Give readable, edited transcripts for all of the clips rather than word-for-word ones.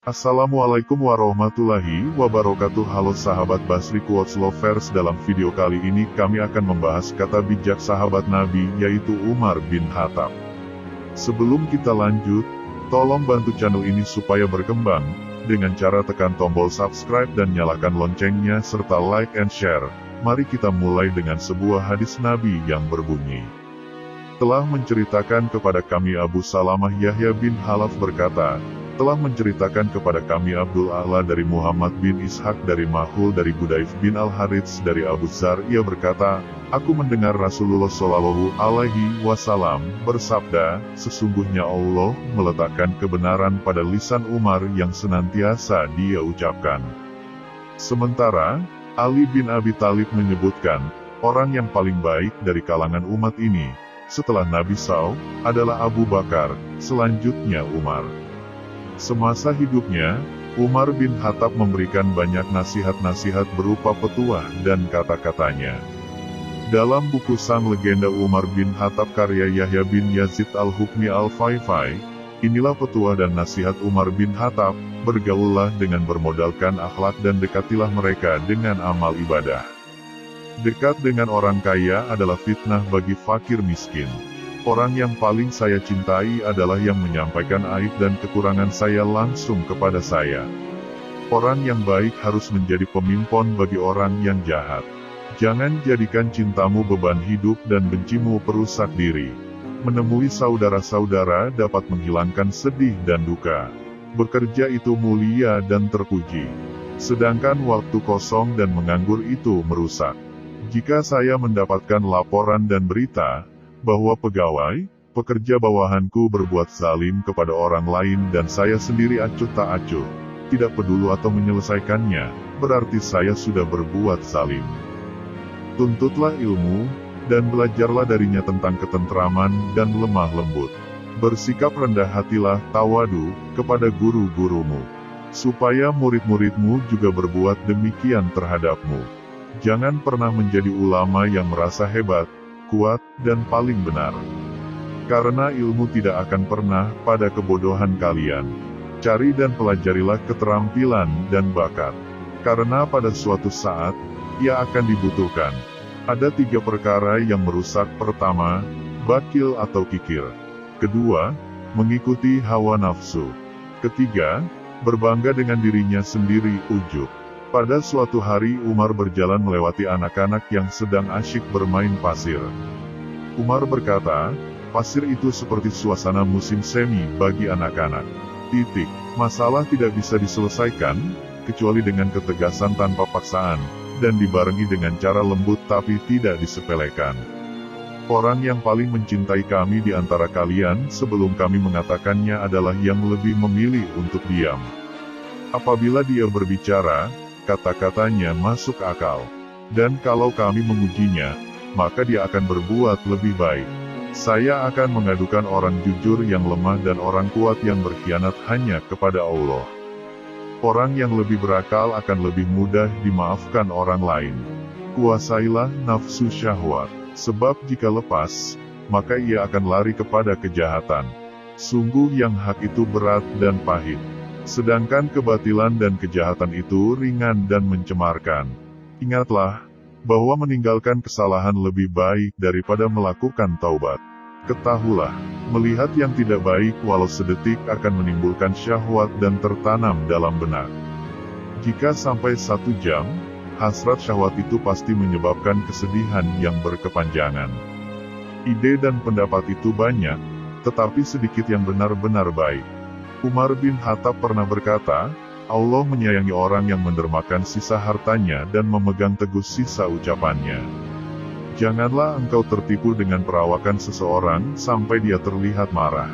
Assalamualaikum warahmatullahi wabarakatuh. Halo sahabat Basri Quotes Lovers, dalam video kali ini kami akan membahas kata bijak sahabat Nabi, yaitu Umar bin Khattab. Sebelum kita lanjut, tolong bantu channel ini supaya berkembang, dengan cara tekan tombol subscribe dan nyalakan loncengnya serta like and share. Mari kita mulai dengan sebuah hadis Nabi yang berbunyi. Telah menceritakan kepada kami Abu Salamah Yahya bin Khalaf berkata, telah menceritakan kepada kami Abdul A'la dari Muhammad bin Ishaq dari Mahul dari Budayf bin Al-Harits dari Abu Dzar. Ia berkata, aku mendengar Rasulullah Shallallahu Alaihi Wasallam bersabda, sesungguhnya Allah meletakkan kebenaran pada lisan Umar yang senantiasa dia ucapkan. Sementara, Ali bin Abi Thalib menyebutkan, orang yang paling baik dari kalangan umat ini, setelah Nabi SAW, adalah Abu Bakar, selanjutnya Umar. Semasa hidupnya, Umar bin Khattab memberikan banyak nasihat-nasihat berupa petuah dan kata-katanya. Dalam buku Sang Legenda Umar bin Khattab karya Yahya bin Yazid Al-Hukmi Al-Faifai, inilah petuah dan nasihat Umar bin Khattab, bergaullah dengan bermodalkan akhlak dan dekatilah mereka dengan amal ibadah. Dekat dengan orang kaya adalah fitnah bagi fakir miskin. Orang yang paling saya cintai adalah yang menyampaikan aib dan kekurangan saya langsung kepada saya. Orang yang baik harus menjadi pemimpin bagi orang yang jahat. Jangan jadikan cintamu beban hidup dan bencimu perusak diri. Menemui saudara-saudara dapat menghilangkan sedih dan duka. Bekerja itu mulia dan terpuji. Sedangkan waktu kosong dan menganggur itu merusak. Jika saya mendapatkan laporan dan berita, bahwa pegawai, pekerja bawahanku berbuat zalim kepada orang lain dan saya sendiri acuh tak acuh, tidak peduli atau menyelesaikannya, berarti saya sudah berbuat zalim. Tuntutlah ilmu, dan belajarlah darinya tentang ketentraman dan lemah lembut. Bersikap rendah hatilah, tawadu, kepada guru-gurumu, supaya murid-muridmu juga berbuat demikian terhadapmu. Jangan pernah menjadi ulama yang merasa hebat, kuat, dan paling benar. Karena ilmu tidak akan pernah pada kebodohan kalian. Cari dan pelajarilah keterampilan dan bakat. Karena pada suatu saat, ia akan dibutuhkan. Ada 3 perkara yang merusak. Pertama, bakil atau kikir. Kedua, mengikuti hawa nafsu. Ketiga, berbangga dengan dirinya sendiri, ujub. Pada suatu hari Umar berjalan melewati anak-anak yang sedang asyik bermain pasir. Umar berkata, pasir itu seperti suasana musim semi bagi anak-anak. Masalah tidak bisa diselesaikan, kecuali dengan ketegasan tanpa paksaan, dan dibarengi dengan cara lembut tapi tidak disepelekan. Orang yang paling mencintai kami di antara kalian sebelum kami mengatakannya adalah yang lebih memilih untuk diam. Apabila dia berbicara, kata-katanya masuk akal. Dan kalau kami mengujinya, maka dia akan berbuat lebih baik. Saya akan mengadukan orang jujur yang lemah dan orang kuat yang berkhianat hanya kepada Allah. Orang yang lebih berakal akan lebih mudah dimaafkan orang lain. Kuasailah nafsu syahwat, sebab jika lepas, maka ia akan lari kepada kejahatan. Sungguh yang hak itu berat dan pahit. Sedangkan kebatilan dan kejahatan itu ringan dan mencemarkan. Ingatlah, bahwa meninggalkan kesalahan lebih baik daripada melakukan taubat. Ketahuilah, melihat yang tidak baik walau sedetik akan menimbulkan syahwat dan tertanam dalam benak. Jika sampai 1 jam, hasrat syahwat itu pasti menyebabkan kesedihan yang berkepanjangan. Ide dan pendapat itu banyak, tetapi sedikit yang benar-benar baik. Umar bin Khattab pernah berkata, Allah menyayangi orang yang mendermakan sisa hartanya dan memegang teguh sisa ucapannya. Janganlah engkau tertipu dengan perawakan seseorang sampai dia terlihat marah.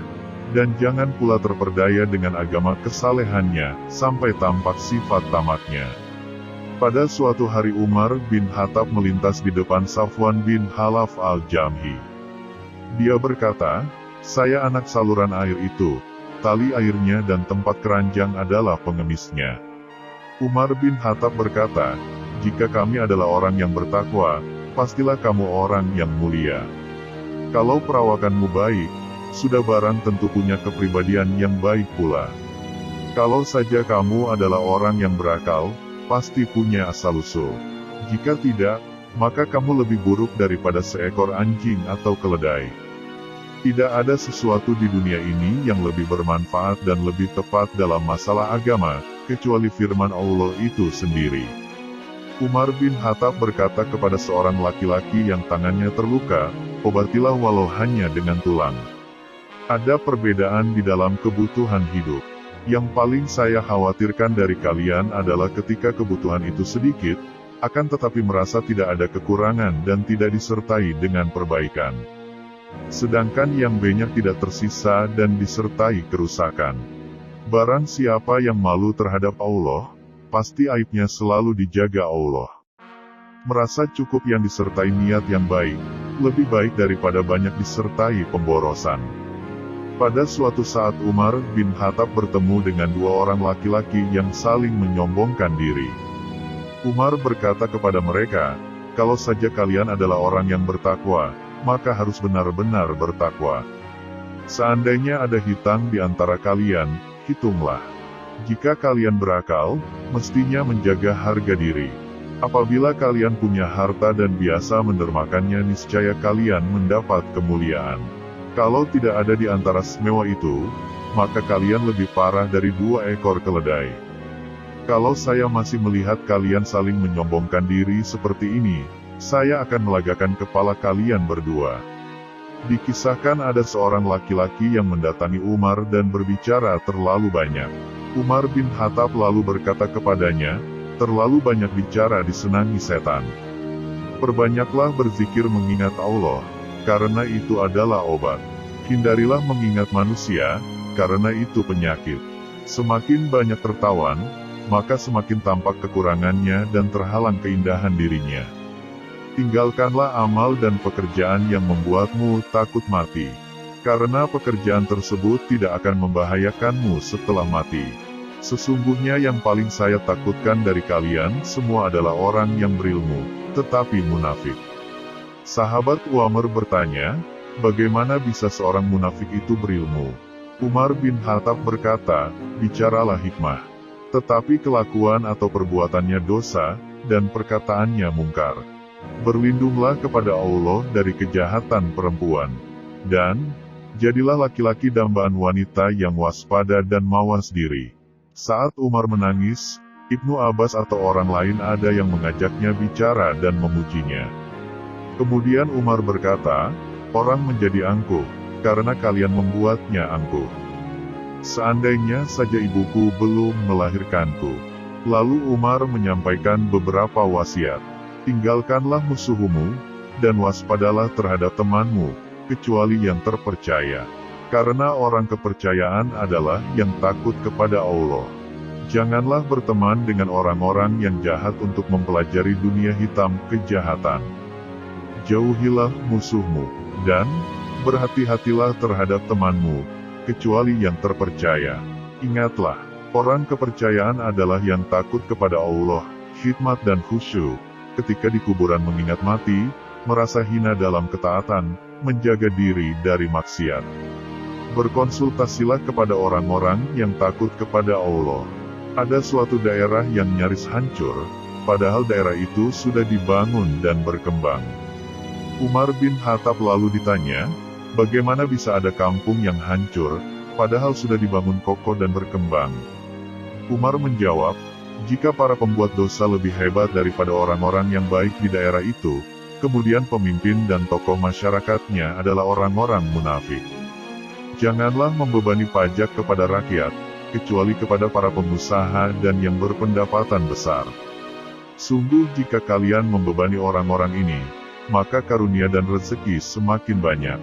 Dan jangan pula terperdaya dengan agama kesalehannya, sampai tampak sifat tamaknya. Pada suatu hari Umar bin Khattab melintas di depan Safwan bin Khalaf al-Jamhi. Dia berkata, saya anak saluran air itu. Tali airnya dan tempat keranjang adalah pengemisnya. Umar bin Khattab berkata, jika kami adalah orang yang bertakwa, pastilah kamu orang yang mulia. Kalau perawakanmu baik, sudah barang tentu punya kepribadian yang baik pula. Kalau saja kamu adalah orang yang berakal, pasti punya asal-usul. Jika tidak, maka kamu lebih buruk daripada seekor anjing atau keledai. Tidak ada sesuatu di dunia ini yang lebih bermanfaat dan lebih tepat dalam masalah agama, kecuali firman Allah itu sendiri. Umar bin Khattab berkata kepada seorang laki-laki yang tangannya terluka, "Obatilah walau hanya dengan tulang." Ada perbedaan di dalam kebutuhan hidup. Yang paling saya khawatirkan dari kalian adalah ketika kebutuhan itu sedikit, akan tetapi merasa tidak ada kekurangan dan tidak disertai dengan perbaikan. Sedangkan yang banyak tidak tersisa dan disertai kerusakan. Barang siapa yang malu terhadap Allah, pasti aibnya selalu dijaga Allah. Merasa cukup yang disertai niat yang baik, lebih baik daripada banyak disertai pemborosan. Pada suatu saat Umar bin Khattab bertemu dengan dua orang laki-laki yang saling menyombongkan diri. Umar berkata kepada mereka, "Kalau saja kalian adalah orang yang bertakwa, maka harus benar-benar bertakwa. Seandainya ada hutang di antara kalian, hitunglah. Jika kalian berakal, mestinya menjaga harga diri. Apabila kalian punya harta dan biasa mendermakannya, niscaya kalian mendapat kemuliaan. Kalau tidak ada di antara semua itu, maka kalian lebih parah dari 2 ekor keledai. Kalau saya masih melihat kalian saling menyombongkan diri seperti ini, saya akan melagakan kepala kalian berdua." Dikisahkan ada seorang laki-laki yang mendatangi Umar dan berbicara terlalu banyak. Umar bin Khattab lalu berkata kepadanya, "Terlalu banyak bicara disenangi setan. Perbanyaklah berzikir mengingat Allah, karena itu adalah obat. Hindarilah mengingat manusia, karena itu penyakit. Semakin banyak tertawan, maka semakin tampak kekurangannya dan terhalang keindahan dirinya. Tinggalkanlah amal dan pekerjaan yang membuatmu takut mati, karena pekerjaan tersebut tidak akan membahayakanmu setelah mati. Sesungguhnya yang paling saya takutkan dari kalian semua adalah orang yang berilmu, tetapi munafik." Sahabat Umar bertanya, "Bagaimana bisa seorang munafik itu berilmu?" Umar bin Khattab berkata, "Bicaralah hikmah, tetapi kelakuan atau perbuatannya dosa, dan perkataannya mungkar. Berlindunglah kepada Allah dari kejahatan perempuan. Dan, jadilah laki-laki dambaan wanita yang waspada dan mawas diri." Saat Umar menangis, Ibnu Abbas atau orang lain ada yang mengajaknya bicara dan memujinya. Kemudian Umar berkata, "Orang menjadi angkuh, karena kalian membuatnya angkuh. Seandainya saja ibuku belum melahirkanku." Lalu Umar menyampaikan beberapa wasiat. "Tinggalkanlah musuhmu, dan waspadalah terhadap temanmu, kecuali yang terpercaya. Karena orang kepercayaan adalah yang takut kepada Allah. Janganlah berteman dengan orang-orang yang jahat untuk mempelajari dunia hitam kejahatan. Jauhilah musuhmu, dan berhati-hatilah terhadap temanmu, kecuali yang terpercaya. Ingatlah, orang kepercayaan adalah yang takut kepada Allah, hikmat dan khusyuk, ketika di kuburan mengingat mati, merasa hina dalam ketaatan, menjaga diri dari maksiat. Berkonsultasilah kepada orang-orang yang takut kepada Allah." Ada suatu daerah yang nyaris hancur, padahal daerah itu sudah dibangun dan berkembang. Umar bin Khattab lalu ditanya, "Bagaimana bisa ada kampung yang hancur, padahal sudah dibangun kokoh dan berkembang?" Umar menjawab, "Jika para pembuat dosa lebih hebat daripada orang-orang yang baik di daerah itu, kemudian pemimpin dan tokoh masyarakatnya adalah orang-orang munafik. Janganlah membebani pajak kepada rakyat, kecuali kepada para pengusaha dan yang berpendapatan besar. Sungguh jika kalian membebani orang-orang ini, maka karunia dan rezeki semakin banyak.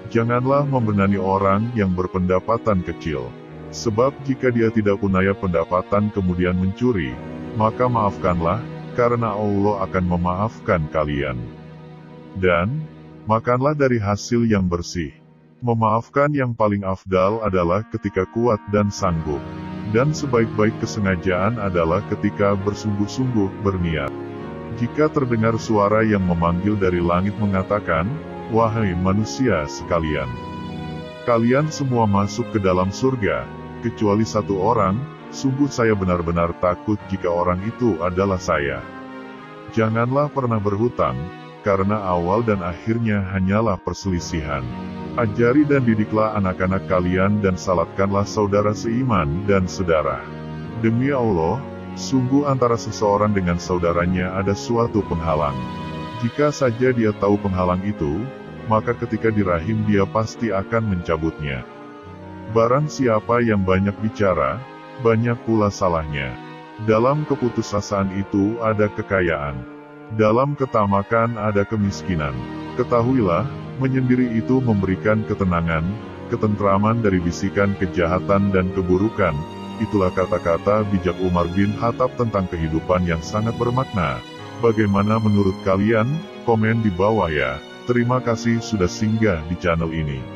Janganlah membenani orang yang berpendapatan kecil, sebab jika dia tidak punya pendapatan kemudian mencuri, maka maafkanlah, karena Allah akan memaafkan kalian. Dan, makanlah dari hasil yang bersih. Memaafkan yang paling afdal adalah ketika kuat dan sanggup. Dan sebaik-baik kesengajaan adalah ketika bersungguh-sungguh berniat. Jika terdengar suara yang memanggil dari langit mengatakan, 'Wahai manusia sekalian, kalian semua masuk ke dalam surga,' kecuali satu orang, sungguh saya benar-benar takut jika orang itu adalah saya. Janganlah pernah berhutang, karena awal dan akhirnya hanyalah perselisihan. Ajari dan didiklah anak-anak kalian dan salatkanlah saudara seiman dan sedarah. Demi Allah, sungguh antara seseorang dengan saudaranya ada suatu penghalang. Jika saja dia tahu penghalang itu, maka ketika di rahim dia pasti akan mencabutnya. Barang siapa yang banyak bicara, banyak pula salahnya. Dalam keputusasaan itu ada kekayaan. Dalam ketamakan ada kemiskinan. Ketahuilah, menyendiri itu memberikan ketenangan, ketentraman dari bisikan kejahatan dan keburukan. Itulah kata-kata bijak Umar bin Khattab tentang kehidupan yang sangat bermakna. Bagaimana menurut kalian? Komen di bawah ya. Terima kasih sudah singgah di channel ini.